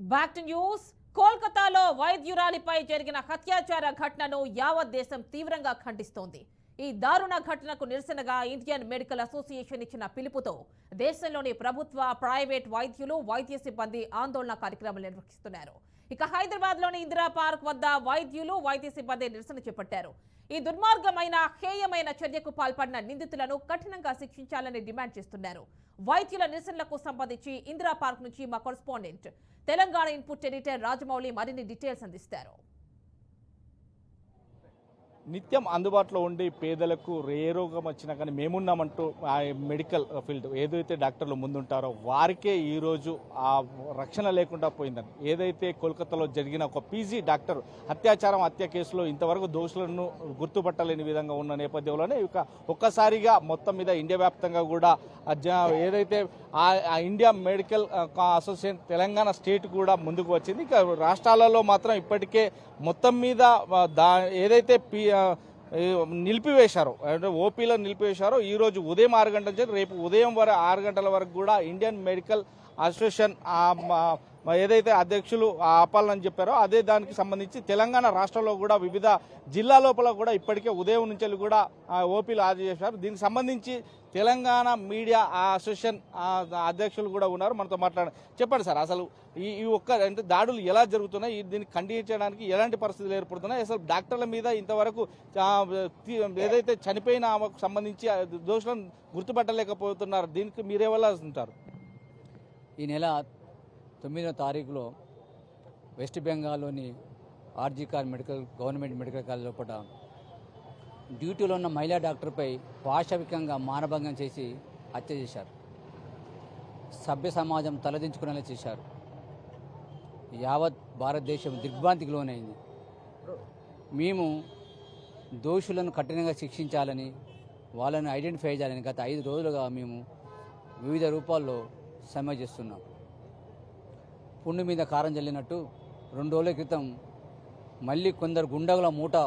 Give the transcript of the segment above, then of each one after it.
Back to news. కోల్కతాలో వైద్యురాలిపై జరిగిన హత్యాచార ఘటనను యావత్ దేశం తీవ్రంగా ఖండిస్తోంది. ఈ దారుణ ఘటనకు నిరసనగా ఇండియన్ మెడికల్ అసోసియేషన్ ఇచ్చిన పిలుపుతో దేశంలోని ప్రభుత్వ, ప్రైవేట్ వైద్యులు, వైద్య సిబ్బంది ఆందోళన కార్యక్రమాలు నిర్వహిస్తున్నారు. ఇక హైదరాబాద్లోని ఇందిరా పార్క్ వద్ద వైద్యులు, వైద్య సిబ్బంది నిరసన చేపట్టారు. ఈ దుర్మార్గమైన, హేయమైన చర్యకు పాల్పడిన నిందితులను కఠినంగా శిక్షించాలని డిమాండ్ చేస్తున్నారు. వైద్యుల నిరసనలకు సంబంధించి ఇందిరా పార్క్ నుంచి మా correspondent Telangana input editor Rajamouli మరిన్ని డీటెయిల్స్ అందిస్తారు. నిత్యం అందుబాటులో ఉండి పేదలకు ఏ రోగం వచ్చినా కానీ మేమున్నామంటూ ఆ మెడికల్ ఫీల్డ్ ఏదైతే డాక్టర్లు ముందుంటారో వారికే ఈరోజు ఆ రక్షణ లేకుండా పోయిందని, ఏదైతే కోల్కతాలో జరిగిన ఒక పీజీ డాక్టర్ హత్య కేసులో ఇంతవరకు దోషులను గుర్తుపట్టలేని విధంగా ఉన్న నేపథ్యంలోనే ఇక ఒక్కసారిగా మొత్తం మీద ఇండియా వ్యాప్తంగా కూడా ఏదైతే ఆ India medical association Telangana state కూడా ముందుకు వచ్చింది. ఇక రాష్ట్రాలలో మాత్రం ఇప్పటికే మొత్తం మీద ఏదైతే నిలిపివేశారో, అంటే ఓపీలో నిలిపివేశారో, ఈరోజు ఉదయం 6 గంటల నుంచి రేపు ఉదయం 6 గంటల వరకు కూడా ఇండియన్ మెడికల్ అసోసియేషన్ ఏదైతే అధ్యక్షులు ఆపాలని చెప్పారో అదే దానికి సంబంధించి తెలంగాణ రాష్ట్రంలో కూడా వివిధ జిల్లా లోపల కూడా ఇప్పటికే ఉదయం నుంచి కూడా ఓపీలు హాజరు చేశారు. దీనికి సంబంధించి తెలంగాణ మీడియా అసోసియేషన్ అధ్యక్షులు కూడా ఉన్నారు, మనతో మాట్లాడారు. చెప్పండి సార్, అసలు ఈ అంటే దాడులు ఎలా జరుగుతున్నాయి, దీన్ని ఖండించడానికి ఎలాంటి పరిస్థితులు ఏర్పడుతున్నాయి, అసలు డాక్టర్ల మీద ఇంతవరకు ఏదైతే చనిపోయిన సంబంధించి దోషులను గుర్తుపట్టలేకపోతున్నారు, దీనికి మీరేవల్ల ఉంటారు? ఈ నెల 9వ తారీఖులో వెస్ట్ బెంగాల్లోని ఆర్జీకార్ గవర్నమెంట్ మెడికల్ కాలేజ్ లోపల డ్యూటీలో ఉన్న మహిళా డాక్టర్పై పాశవికంగా మానభంగం చేసి హత్య చేశారు. సభ్య సమాజం తలదించుకునేలా చేశారు. యావత్ భారతదేశం దిగ్భ్రాంతికి లోనైంది. మేము దోషులను కఠినంగా శిక్షించాలని, వాళ్ళని ఐడెంటిఫై చేయాలని గత 5 రోజులుగా మేము వివిధ రూపాల్లో సమ్మె చేస్తున్నాం. పుండు మీద కారం చల్లినట్టు 2 రోజుల క్రితం మళ్ళీ కొందరు గుండగుల మూట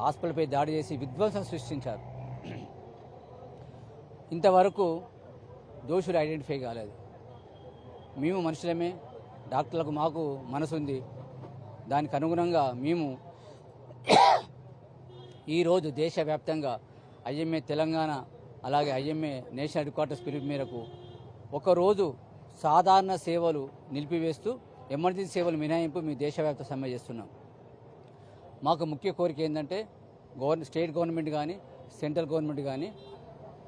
హాస్పిటల్పై దాడి చేసి విధ్వంసం సృష్టించారు. ఇంతవరకు దోషులు ఐడెంటిఫై కాలేదు. మేము మనుషులమే, డాక్టర్లకు మాకు మనసుంది. దానికి అనుగుణంగా మేము ఈరోజు దేశవ్యాప్తంగా ఐఎంఏ తెలంగాణ అలాగే ఐఎంఏ నేషనల్ హెడ్ క్వార్టర్స్ పిలుపు మేరకు ఒకరోజు సాధారణ సేవలు నిలిపివేస్తూ ఎమర్జెన్సీ సేవలు మినహాయింపు మేము దేశవ్యాప్త సమ్మె చేస్తున్నాం. మాకు ముఖ్య కోరిక ఏంటంటే స్టేట్ గవర్నమెంట్ కానీ సెంట్రల్ గవర్నమెంట్ కానీ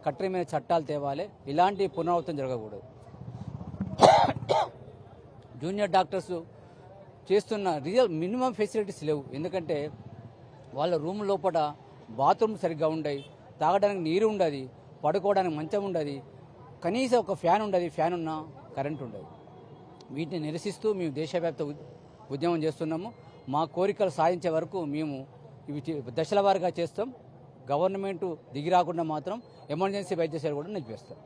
కఠినమైన చట్టాలు తేవాలి. ఇలాంటి పునరావృతం జరగకూడదు. జూనియర్ డాక్టర్స్ చేస్తున్న మినిమం ఫెసిలిటీస్ లేవు. ఎందుకంటే వాళ్ళ రూమ్ లోపల బాత్రూమ్ సరిగ్గా ఉండవు, తాగడానికి నీరు ఉండదు, పడుకోవడానికి మంచం ఉండదు, కనీసం ఒక ఫ్యాన్ ఉండదు, ఫ్యాన్ ఉన్నా కరెంట్ ఉండదు. వీటిని నిరసిస్తూ మేము దేశవ్యాప్త ఉద్యమం చేస్తున్నాము. మా కోరికలు సాధించే వరకు మేము ఇవి దశల వారీగా చేస్తాం. గవర్నమెంట్ దిగి రాకుండా మాత్రం ఎమర్జెన్సీ వైద్య సేవ కూడా నిలిపేస్తాం.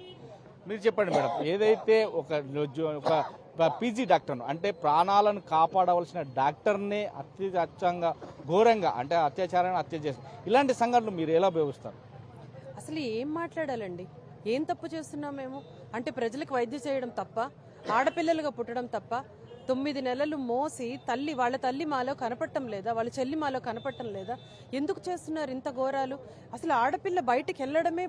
మీరు చెప్పండి మేడం, ఏదైతే ఒక పీజీ డాక్టర్ను, అంటే ప్రాణాలను కాపాడవలసిన డాక్టర్నే అత్యంగా ఘోరంగా, అంటే అత్యాచారాన్ని హత్య చేస్తారు, ఇలాంటి సంఘటనలు మీరు ఎలా భావిస్తారు? అసలు ఏం మాట్లాడాలండి? ఏం తప్పు చేస్తున్నాం మేము? అంటే ప్రజలకు వైద్యం చేయడం తప్ప, ఆడపిల్లలుగా పుట్టడం తప్ప, 9 నెలలు మోసి వాళ్ళ తల్లి మాలో కనపడటం లేదా, వాళ్ళ చెల్లి మాలో కనపడటం లేదా? ఎందుకు చేస్తున్నారు ఇంత ఘోరాలు? అసలు ఆడపిల్ల బయటికి వెళ్ళడమే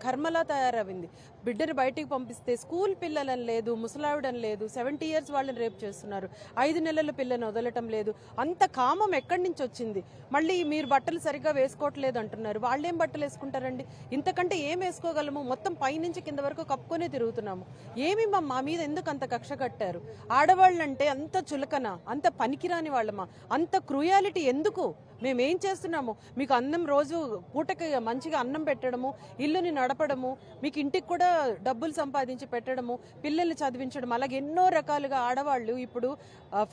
కర్మలా తయారవింది. బిడ్డను బయటికి పంపిస్తే స్కూల్ పిల్లలని లేదు, ముసలావిడని లేదు, 70 ఇయర్స్ వాళ్ళని రేపు చేస్తున్నారు, 5 నెలల పిల్లని వదలటం లేదు. అంత కామం ఎక్కడి నుంచి వచ్చింది? మళ్ళీ మీరు బట్టలు సరిగ్గా వేసుకోవట్లేదు అంటున్నారు. వాళ్ళేం బట్టలు వేసుకుంటారండి? ఇంతకంటే ఏం వేసుకోగలము? మొత్తం పైనుంచి కింద వరకు కప్పుకొనే తిరుగుతున్నాము. ఏమి మా మీద ఎందుకు అంత కక్ష కట్టారు? ఆడవాళ్ళంటే అంత చులకన, అంత పనికిరాని వాళ్ళమా? అంత క్రూయాలిటీ ఎందుకు? మేమేం చేస్తున్నాము? మీకు అన్నం రోజు పూటకి మంచిగా అన్నం పెట్టడము, ఇల్లుని నడపడము, మీకు ఇంటికి కూడా డబ్బులు సంపాదించి పెట్టడము, పిల్లల్ని చదివించడం, అలాగే ఎన్నో రకాలుగా ఆడవాళ్ళు ఇప్పుడు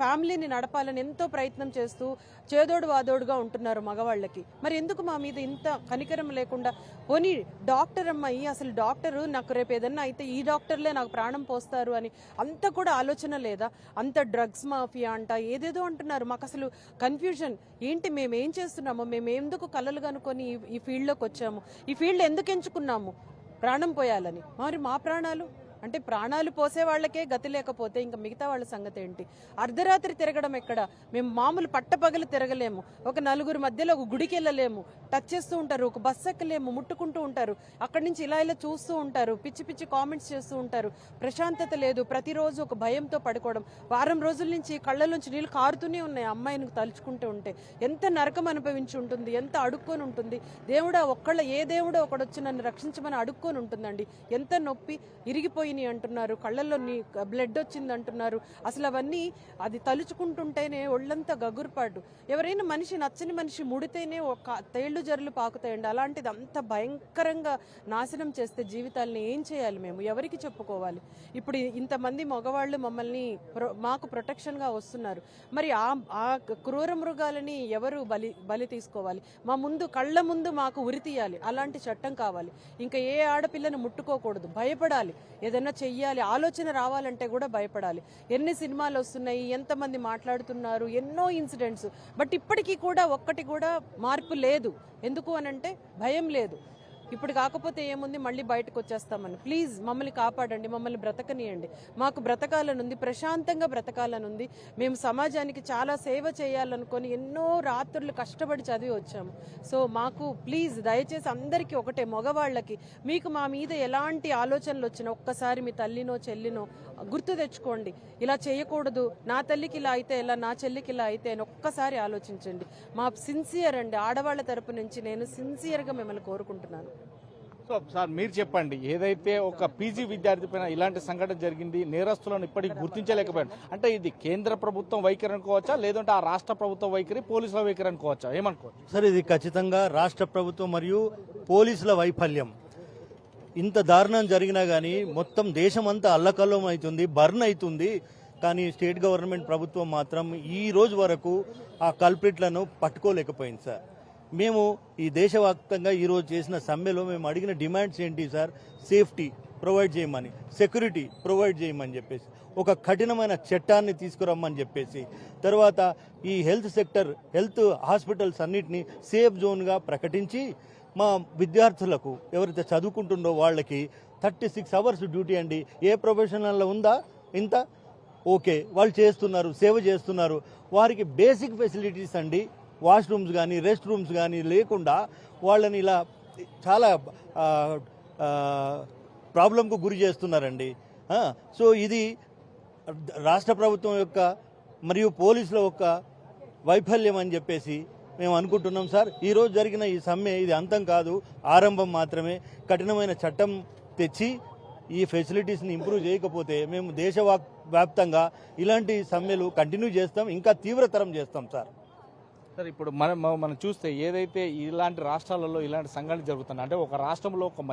ఫ్యామిలీని నడపాలని ఎంతో ప్రయత్నం చేస్తూ చేదోడు వాదోడుగా ఉంటున్నారు మగవాళ్ళకి. మరి ఎందుకు మా మీద ఇంత కనికరం లేకుండా? పోనీ డాక్టర్ అమ్మాయి, అసలు డాక్టరు నాకు రేపు ఏదన్నా అయితే ఈ డాక్టర్లే నాకు ప్రాణం పోస్తారు అని అంత కూడా ఆలోచన లేదా? అంత డ్రగ్స్ మాఫియా అంట ఏదేదో అంటున్నారు. మాకు అసలు కన్ఫ్యూజన్ ఏంటి? మేమేం చేస్తున్నాము? మేమెందుకు కలలు కనుకొని ఈ ఫీల్డ్లోకి వచ్చాము? ఈ ఫీల్డ్ ఎందుకు ఎంచుకున్నాము? ప్రాణం పోయాలని. మరి మా ప్రాణాలు అంటే ప్రాణాలు పోసే వాళ్ళకే గతి లేకపోతే ఇంకా మిగతా వాళ్ళ సంగతి ఏంటి? అర్ధరాత్రి తిరగడం ఎక్కడ? మేము మామూలు పట్టపగలు తిరగలేము, ఒక నలుగురు మధ్యలో ఒక గుడికి వెళ్ళలేము, టచ్ చేస్తూ ఉంటారు, ఒక బస్సు ఎక్కలేము, ముట్టుకుంటూ ఉంటారు, అక్కడి నుంచి ఇలా ఇలా చూస్తూ ఉంటారు, పిచ్చి పిచ్చి కామెంట్స్ చేస్తూ ఉంటారు. ప్రశాంతత లేదు, ప్రతిరోజు ఒక భయంతో పడుకోవడం. వారం రోజుల నుంచి కళ్ళలోంచి నీళ్ళు కారుతూనే ఉన్నాయి అమ్మాయిని తలుచుకుంటూ ఉంటే. ఎంత నరకం అనుభవించి ఉంటుంది, ఎంత అడుక్కొని ఉంటుంది. దేవుడా ఏ దేవుడో ఒకడొచ్చి నన్ను రక్షించమని అడుక్కొని ఉంటుందండి. ఎంత నొప్పి, ఇరిగిపోయినాయి అంటున్నారు, కళ్ళల్లో బ్లడ్ వచ్చింది అంటున్నారు. అసలు అవన్నీ అది తలుచుకుంటుంటేనే ఒళ్ళంతా గగురుపాటు. ఎవరైనా మనిషి నచ్చని మనిషి ముడితేనే ఒక తేళ్లు జర్లు పాకుతాయండి. అలాంటిది అంత భయంకరంగా నాశనం చేస్తే జీవితాలని ఏం చేయాలి? మేము ఎవరికి చెప్పుకోవాలి? ఇప్పుడు ఇంతమంది మగవాళ్ళు మమ్మల్ని మాకు ప్రొటెక్షన్గా వస్తున్నారు, మరి ఆ క్రూర మృగాలని ఎవరు బలి తీసుకోవాలి? మా ముందు కళ్ళ ముందు మాకు ఉరి తీయాలి, అలాంటి చట్టం కావాలి. ఇంకా ఏ ఆడపిల్లను ముట్టుకోకూడదు, భయపడాలి. ఏదైనా చెయ్యాలి, ఆలోచన రావాలంటే కూడా భయపడాలి. ఎన్ని సినిమాలు వస్తున్నాయి, ఎంతమంది మాట్లాడుతున్నారు, ఎన్నో ఇన్సిడెంట్స్, బట్ ఇప్పటికీ కూడా ఒక్కటి కూడా మార్పు లేదు. ఎందుకు అనంటే భయం లేదు. ఇప్పుడు కాకపోతే ఏముంది, మళ్ళీ బయటకు వచ్చేస్తామని. ప్లీజ్ మమ్మల్ని కాపాడండి, మమ్మల్ని బ్రతకనియండి. మాకు బ్రతకాలనుంది, ప్రశాంతంగా బ్రతకాలనుంది. మేము సమాజానికి చాలా సేవ చేయాలనుకొని ఎన్నో రాత్రులు కష్టపడి చదివి వచ్చాము. సో మాకు ప్లీజ్ దయచేసి అందరికీ ఒకటే, మగవాళ్ళకి మీకు మా మీద ఎలాంటి ఆలోచనలు వచ్చినా ఒక్కసారి మీ తల్లినో చెల్లినో గుర్తు తెచ్చుకోండి. ఇలా చేయకూడదు, నా తల్లికి ఇలా అయితే ఎలా, నా చెల్లికి ఇలా అయితే అని ఒక్కసారి ఆలోచించండి. మా సిన్సియర్ అండి, ఆడవాళ్ళ తరపు నుంచి నేను సిన్సియర్గా మిమ్మల్ని కోరుకుంటున్నాను. సో సార్ మీరు చెప్పండి, ఏదైతే ఒక పీజీ విద్యార్థి పైన ఇలాంటి సంఘటన జరిగింది, నేరస్తులను ఇప్పటికీ గుర్తించలేకపోయాడు అంటే ఇది కేంద్ర ప్రభుత్వం వైఖరి అనుకోవచ్చా, లేదంటే ఆ రాష్ట్ర ప్రభుత్వం వైఖరి, పోలీసుల వైఖరి అనుకోవచ్చా, ఏమనుకోవచ్చు? సార్ ఇది ఖచ్చితంగా రాష్ట్ర ప్రభుత్వం మరియు పోలీసుల వైఫల్యం. ఇంత దారుణం జరిగినా కానీ మొత్తం దేశమంతా అల్లకల్లం అవుతుంది, బర్న్ అవుతుంది. కానీ స్టేట్ గవర్నమెంట్ ప్రభుత్వం మాత్రం ఈ రోజు వరకు ఆ కల్ప్రిట్లను పట్టుకోలేకపోయింది సార్. మేము ఈ దేశవ్యాప్తంగా ఈరోజు చేసిన సమ్మెలో మేము అడిగిన డిమాండ్స్ ఏంటి సార్? సేఫ్టీ ప్రొవైడ్ చేయమని, సెక్యూరిటీ ప్రొవైడ్ చేయమని చెప్పేసి, ఒక కఠినమైన చట్టాన్ని తీసుకురమ్మని చెప్పేసి, తర్వాత ఈ హెల్త్ సెక్టర్, హెల్త్ హాస్పిటల్స్ అన్నిటినీ సేఫ్ జోన్గా ప్రకటించి మా విద్యార్థులకు ఎవరైతే చదువుకుంటుండో వాళ్ళకి 36 అవర్స్ డ్యూటీ అండి. ఏ ప్రొఫెషనల్లో ఉందా ఇంత? ఓకే, వాళ్ళు చేస్తున్నారు, సేవ చేస్తున్నారు. వారికి బేసిక్ ఫెసిలిటీస్ అండి, వాష్రూమ్స్ కానీ రెస్ట్ రూమ్స్ కానీ లేకుండా వాళ్ళని ఇలా చాలా ప్రాబ్లంకు గురి చేస్తున్నారండి. సో ఇది రాష్ట్ర ప్రభుత్వం యొక్క మరియు పోలీసుల యొక్క వైఫల్యం అని చెప్పేసి మేము అనుకుంటున్నాం సార్. ఈరోజు జరిగిన ఈ సమ్మె ఇది అంతం కాదు, ఆరంభం మాత్రమే. కఠినమైన చట్టం తెచ్చి ఈ ఫెసిలిటీస్ని ఇంప్రూవ్ చేయకపోతే మేము దేశవ్యాప్తంగా ఇలాంటి సమ్మెలు కంటిన్యూ చేస్తాం, ఇంకా తీవ్రతరం చేస్తాం సార్. సార్ ఇప్పుడు మనం చూస్తే ఏదైతే ఇలాంటి రాష్ట్రాలలో ఇలాంటి సంఘటన జరుగుతుంది అంటే ఒక రాష్ట్రంలో ఒక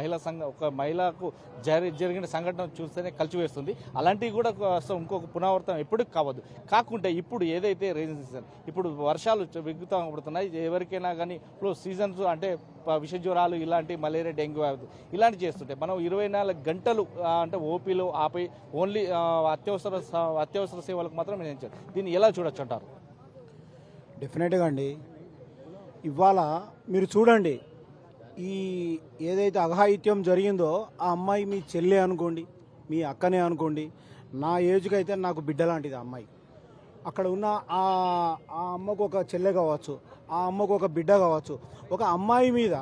మహిళకు జరిగిన సంఘటన చూస్తేనే కలిసివేస్తుంది. అలాంటివి కూడా ఇంకొక పునరావృతం ఎప్పటికి కావద్దు. కాకుంటే ఇప్పుడు ఏదైతే రైజింగ్ సీజన్, ఇప్పుడు వర్షాలు విగ్గుతంగా పడుతున్నాయి. ఎవరికైనా కానీ ఇప్పుడు సీజన్స్ అంటే విష జ్వరాలు, ఇలాంటి మలేరియా, డెంగ్యూ ఇలాంటి చేస్తుంటే మనం 24 గంటలు అంటే ఓపీలో ఆపై ఓన్లీ అత్యవసర సేవలకు మాత్రం నిర్ణయించారు. దీన్ని ఎలా చూడొచ్చు అంటారు? డెఫినెట్గా అండి, ఇవాళ మీరు చూడండి, ఈ ఏదైతే అఘాయిత్యం జరిగిందో ఆ అమ్మాయి మీ చెల్లె అనుకోండి, మీ అక్కనే అనుకోండి, నా ఏజ్కి అయితే నాకు బిడ్డ లాంటిది ఆ అమ్మాయి. అక్కడ ఉన్న ఆ అమ్మకు ఒక చెల్లె కావచ్చు, ఆ అమ్మకు ఒక బిడ్డ కావచ్చు. ఒక అమ్మాయి మీద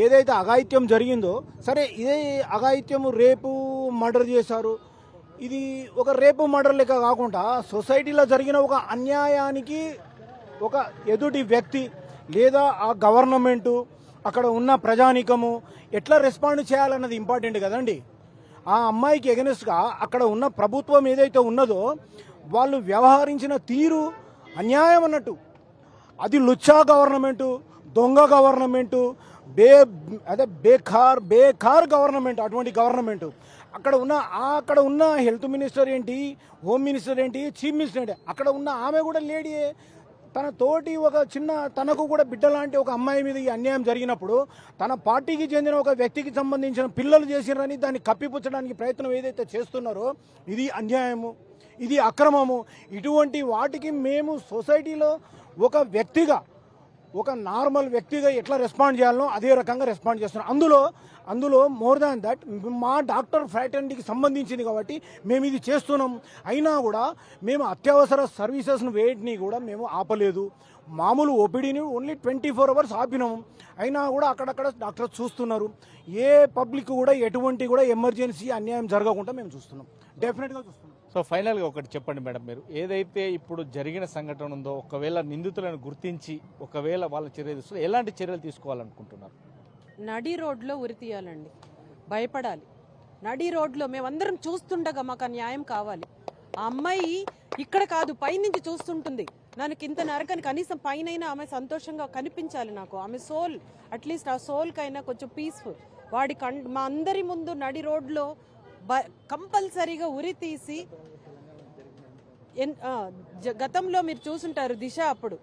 ఏదైతే అఘాయిత్యం జరిగిందో, సరే ఇదే అఘాయిత్యం రేపు మర్డర్ చేశారు, ఇది ఒక రేపు మర్డర్ లెక్క కాకుండా సొసైటీలో జరిగిన ఒక అన్యాయానికి ఒక ఎదుటి వ్యక్తి లేదా ఆ గవర్నమెంటు, అక్కడ ఉన్న ప్రజానీకము ఎట్లా రెస్పాండ్ చేయాలన్నది ఇంపార్టెంట్ కదండి. ఆ అమ్మాయికి ఎగనెస్ట్గా అక్కడ ఉన్న ప్రభుత్వం ఏదైతే ఉన్నదో వాళ్ళు వ్యవహరించిన తీరు అన్యాయం అన్నట్టు. అది లుచ్చా గవర్నమెంటు, దొంగ గవర్నమెంటు, బేకార్ గవర్నమెంట్. అటువంటి గవర్నమెంటు అక్కడ ఉన్న హెల్త్ మినిస్టర్ ఏంటి, హోమ్ మినిస్టర్ ఏంటి, చీఫ్ మినిస్టర్ ఏంటి, అక్కడ ఉన్న ఆమె కూడా లేడీయే. తన తోటి ఒక తనకు కూడా బిడ్డ లాంటి ఒక అమ్మాయి మీద ఈ అన్యాయం జరిగినప్పుడు తన పార్టీకి చెందిన ఒక వ్యక్తికి సంబంధించిన పిల్లలు చేసినారని దాన్ని కప్పిపుచ్చడానికి ప్రయత్నం ఏదైతే చేస్తున్నారో ఇది అన్యాయము, ఇది అక్రమము. ఇటువంటి వాటికి మేము సొసైటీలో ఒక వ్యక్తిగా ఒక నార్మల్ వ్యక్తిగా ఎట్లా రెస్పాండ్ చేయాలనో అదే రకంగా రెస్పాండ్ చేస్తున్నాం. అందులో మోర్ దాన్ దట్ మా డాక్టర్ ఫ్రాటర్నిటీకి సంబంధించింది కాబట్టి మేము ఇది చేస్తున్నాం. అయినా కూడా మేము అత్యవసర సర్వీసెస్ను వేటిని కూడా మేము ఆపలేదు. మామూలు ఓపీడీని ఓన్లీ 24 hours ఆపినాము. అయినా కూడా అక్కడక్కడ డాక్టర్స్ చూస్తున్నారు. ఏ పబ్లిక్ కూడా ఎటువంటి కూడా ఎమర్జెన్సీ అన్యాయం జరగకుండా మేము చూస్తున్నాం, డెఫినెట్గా చూస్తున్నాం. సో ఫైనల్గా ఒకటి చెప్పండి మేడం, మీరు ఏదైతే ఇప్పుడు జరిగిన సంఘటన ఉందో ఒకవేళ నిందితులను గుర్తించి ఒకవేళ వాళ్ళ చర్య తీసుకుని ఎలాంటి చర్యలు తీసుకోవాలనుకుంటున్నారు? నడి రోడ్లో ఉరి తీయాలండి, భయపడాలి. నడి రోడ్లో మేమందరం చూస్తుండగా మాకు ఆ న్యాయం కావాలి. ఆ అమ్మాయి ఇక్కడ కాదు పైనుంచి చూస్తుంటుంది. నాకు ఇంత నరకని కనీసం పైన ఆమె సంతోషంగా కనిపించాలి. నాకు ఆమె సోల్, అట్లీస్ట్ ఆ సోల్కైనా కొంచెం పీస్ఫుల్. మా అందరి ముందు నడి రోడ్లో కంపల్సరీగా ఉరి తీసి, గతంలో మీరు చూసుంటారు దిశ, అప్పుడు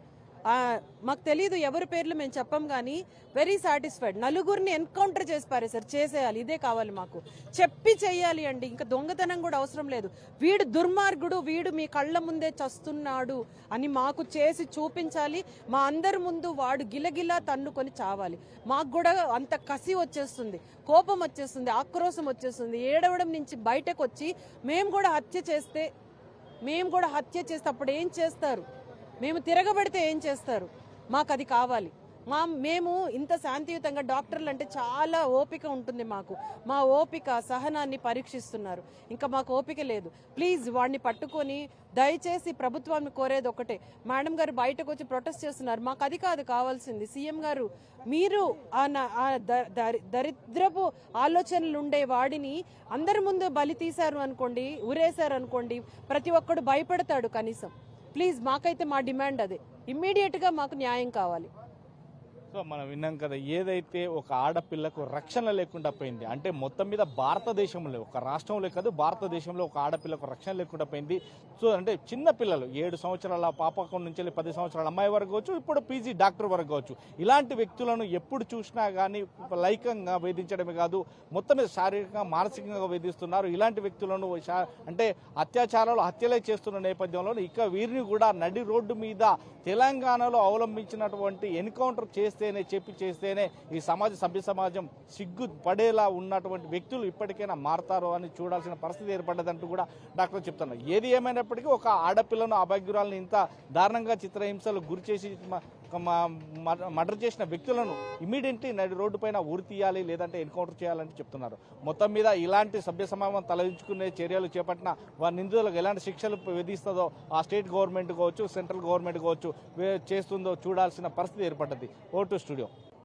మాకు తెలియదు ఎవరి పేర్లు మేము చెప్పం కానీ వెరీ సాటిస్ఫైడ్. నలుగురిని ఎన్కౌంటర్ చేసి పారేసారు. చేసేయాలి, ఇదే కావాలి మాకు, చెప్పి చెయ్యాలి అండి. ఇంకా దొంగతనం కూడా అవసరం లేదు. వీడు దుర్మార్గుడు, వీడు మీ కళ్ళ ముందే చస్తున్నాడు అని మాకు చేసి చూపించాలి. మా అందరి ముందు వాడు గిలగిలా తన్నుకొని చావాలి. మాకు కూడా అంత కసి వచ్చేస్తుంది, కోపం వచ్చేస్తుంది, ఆక్రోశం వచ్చేస్తుంది. ఏడవడం నుంచి బయటకు వచ్చి మేము కూడా హత్య చేస్తే అప్పుడు ఏం చేస్తారు? మేము తిరగబడితే ఏం చేస్తారు? మాకు అది కావాలి. మేము ఇంత శాంతియుతంగా, డాక్టర్లు అంటే చాలా ఓపిక ఉంటుంది మాకు. మా ఓపిక సహనాన్ని పరీక్షిస్తున్నారు. ఇంకా మాకు ఓపిక లేదు. ప్లీజ్ వాడిని పట్టుకొని దయచేసి ప్రభుత్వాన్ని కోరేది ఒకటే, మేడం గారు బయటకు వచ్చి ప్రొటెస్ట్ చేస్తున్నారు, మాకు అది కాదు కావాల్సింది. సీఎం గారు, మీరు దరిద్రపు ఆలోచనలు ఉండే వాడిని అందరి ముందు బలి తీశారు అనుకోండి, ఉరేశారు అనుకోండి, ప్రతి ఒక్కడు భయపడతాడు. కనీసం ప్లీజ్ మాకైతే మా డిమాండ్ అదే, ఇమ్మీడియట్గా మాకు న్యాయం కావాలి. సో మనం విన్నాం కదా, ఏదైతే ఒక ఆడపిల్లకు రక్షణ లేకుండా పోయింది అంటే మొత్తం మీద భారతదేశంలో, ఒక రాష్ట్రంలో కాదు భారతదేశంలో ఒక ఆడపిల్లకు రక్షణ లేకుండా పోయింది. సో అంటే చిన్న పిల్లలు 7 సంవత్సరాల పాపకం నుంచి 10 సంవత్సరాల అమ్మాయి వరకు కావచ్చు, ఇప్పుడు పీజీ డాక్టర్ వరకు కావచ్చు, ఇలాంటి వ్యక్తులను ఎప్పుడు చూసినా కానీ లైంగికంగా వేధించడమే కాదు, మొత్తం మీద శారీరకంగా మానసికంగా వేధిస్తున్నారు. ఇలాంటి వ్యక్తులను అంటే అత్యాచారాలు, హత్యలే చేస్తున్న నేపథ్యంలో ఇక వీరిని కూడా నడి రోడ్డు మీద తెలంగాణలో అవలంబించినటువంటి ఎన్కౌంటర్ చేస్తేనే ఈ సభ్య సమాజం సిగ్గుపడేలా ఉన్నటువంటి వ్యక్తులు ఇప్పటికైనా మారతారో అని చూడాల్సిన పరిస్థితి ఏర్పడ్డదంటూ కూడా డాక్టర్ చెప్తున్నారు. ఏది ఏమైనప్పటికీ ఒక ఆడపిల్లను, అభాగ్యురాలను ఇంత దారుణంగా చిత్రహింసలు గురి చేసి మర్డర్ చేసిన వ్యక్తులను ఇమీడియట్లీ నడి రోడ్డు పైన ఉరి తీయాలి, లేదంటే ఎన్కౌంటర్ చేయాలని చెప్తున్నారు. మొత్తం మీద ఇలాంటి సభ్య సమాజం తలదించుకునే చర్యలు చేపట్టిన వారి నిందితులకు ఎలాంటి శిక్షలు విధిస్తుందో ఆ స్టేట్ గవర్నమెంట్ కావచ్చు, సెంట్రల్ గవర్నమెంట్ కావచ్చు చేస్తుందో చూడాల్సిన పరిస్థితి ఏర్పడ్డది. Vote studio.